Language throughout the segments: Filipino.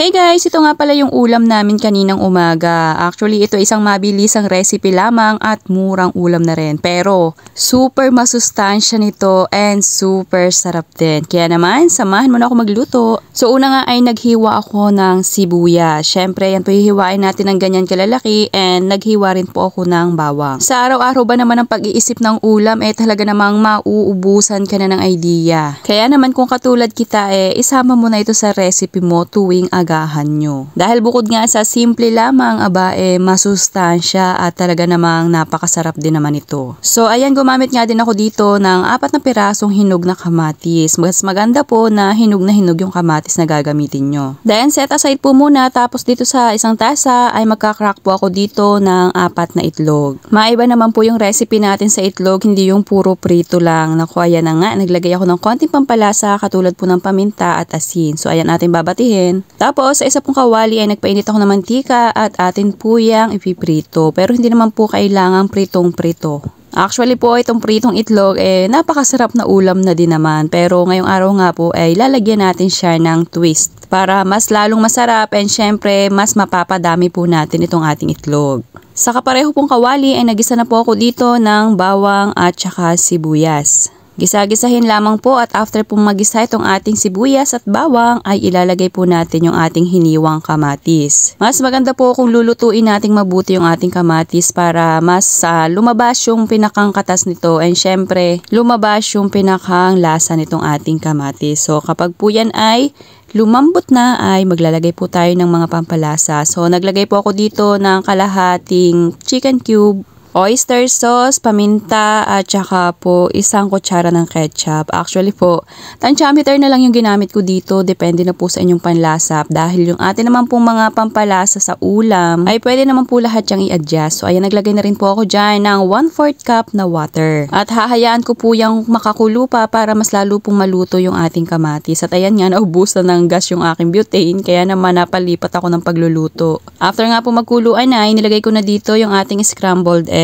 Hey guys, ito nga pala yung ulam namin kaninang umaga. Actually, ito isang mabilisang recipe lamang at murang ulam na rin. Pero, super masustansya nito and super sarap din. Kaya naman, samahan mo na ako magluto. So, una nga ay naghiwa ako ng sibuyas. Syempre, yan po hihiwain natin ng ganyan kalalaki and naghiwa rin po ako ng bawang. Sa araw-araw ba naman ang pag-iisip ng ulam, talaga namang mauubusan ka na ng idea. Kaya naman kung katulad kita, isama mo na ito sa recipe mo tuwing agahan nyo. Dahil bukod nga sa simple lamang, masustansya at talaga namang napakasarap din naman ito. So ayan, gumamit nga din ako dito ng 4 na pirasong hinog na kamatis. Mas maganda po na hinog yung kamatis na gagamitin nyo. Then set aside po muna, tapos dito sa isang tasa ay magkakrak po ako dito ng 4 na itlog. Maiba naman po yung recipe natin sa itlog, hindi yung puro prito lang. Naku, ayan na nga, naglagay ako ng konting pampalasa katulad po ng paminta at asin. So ayan natin babatihin. Tapos sa isa pong kawali ay nagpainit ako ng mantika at atin po yang ipiprito. Pero hindi naman po kailangang pritong-prito. Actually po, itong pritong itlog napakasarap na ulam na din naman. Pero ngayong araw nga po ay lalagyan natin siya ng twist para mas lalong masarap and syempre mas mapapadami po natin itong ating itlog. Sa kapareho pong kawali ay nagisa na po ako dito ng bawang at saka sibuyas. Gisa-gisahin lamang po at after pong magisa itong ating sibuyas at bawang ay ilalagay po natin yung ating hiniwang kamatis. Mas maganda po kung lulutuin nating mabuti yung ating kamatis para mas lumabas yung pinakang katas nito and syempre lumabas yung pinakang lasa nitong ating kamatis. So kapag po yan ay lumambot na ay maglalagay po tayo ng mga pampalasa. So naglagay po ako dito ng kalahating chicken cube, oyster sauce, paminta, at saka po 1 kutsara ng ketchup. Actually po, tansyameter na lang yung ginamit ko dito. Depende na po sa inyong panlasa. Dahil yung atin naman pong mga pampalasa sa ulam, ay pwede naman po lahat yung i-adjust. So ayan, naglagay na rin po ako dyan ng 1/4 cup na water. At hahayaan ko po yung makakulo pa para mas lalo pong maluto yung ating kamatis. At ayan nga, naubusan ng gas yung aking butane. Kaya naman napalipat ako ng pagluluto. After nga po magkuluan na, inilagay ko na dito yung ating scrambled egg.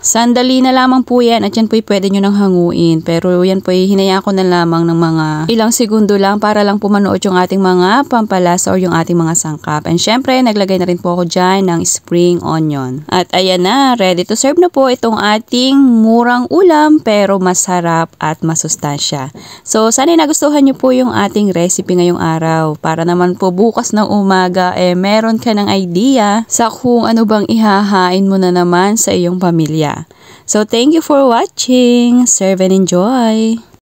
Sandali na lamang po yan at yan po pwede nyo nang hanguin. Pero yan po hinayaan ko na lamang ng mga ilang segundo lang para lang po manood yung ating mga pampalasa or yung ating mga sangkap. And syempre, naglagay na rin po ako dyan ng spring onion. At ayan na, ready to serve na po itong ating murang ulam pero masarap at masustansya. So, sana nagustuhan nyo po yung ating recipe ngayong araw. Para naman po bukas ng umaga, meron ka ng idea sa kung ano bang ihahain mo na naman sa iyong pamilya. So, thank you for watching. Serve and enjoy!